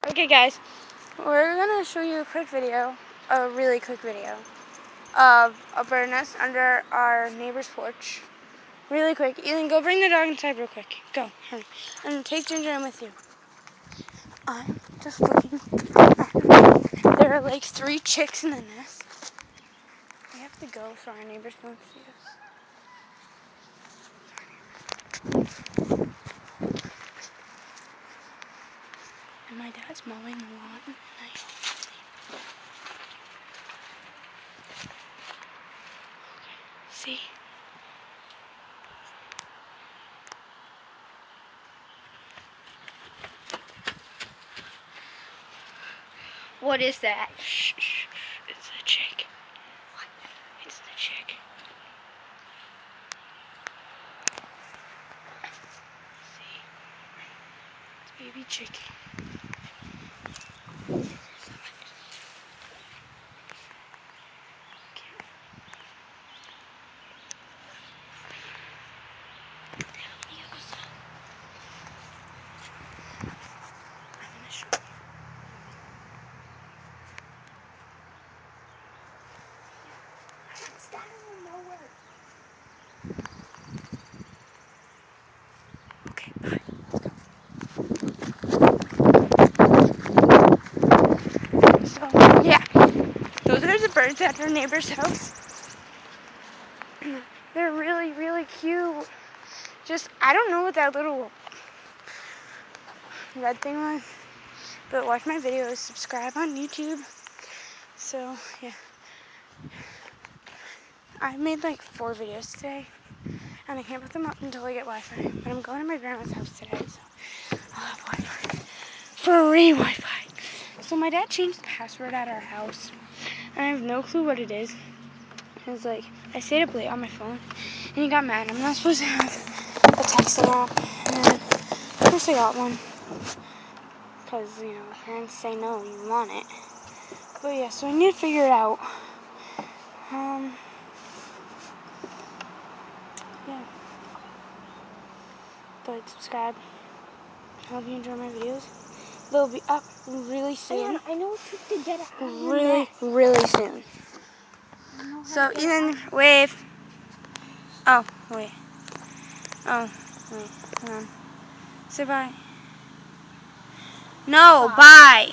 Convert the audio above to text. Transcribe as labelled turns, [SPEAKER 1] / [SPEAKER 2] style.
[SPEAKER 1] Okay guys, we're going to show you a really quick video of a bird nest under our neighbor's porch. Really quick. Ethan, go bring the dog inside real quick. Go, hurry. And take Ginger in with you. I'm just looking. There are like 3 chicks in the nest. We have to go so our neighbors don't see us. And my dad's mowing the lawn. Nice. See? What is that? Shh, shh, shh. It's the chick. What? It's the chick. See? It's baby chicken. Okay, bye. Let's go. So, yeah. Those are the birds at our neighbor's house. They're really, really cute. I don't know what that little red thing was, but watch my videos, subscribe on YouTube. So, yeah. I made like 4 videos today, and I can't put them up until I get Wi-Fi. But I'm going to my grandma's house today, so I'll have Wi-Fi. Free Wi-Fi. So my dad changed the password at our house, and I have no clue what it is. It's like, I stayed up late on my phone, and he got mad. I'm not supposed to have a texting app, and of course I got one. Because, parents say no, you want it. But yeah, so I need to figure it out. Yeah. But subscribe. I hope you enjoy my videos. They'll be up really soon.
[SPEAKER 2] I know to get it out of the
[SPEAKER 1] Really,
[SPEAKER 2] nest.
[SPEAKER 1] really soon. So Ethan, wave. Oh, wait. Oh, wait. Hold on. Say bye. No, bye.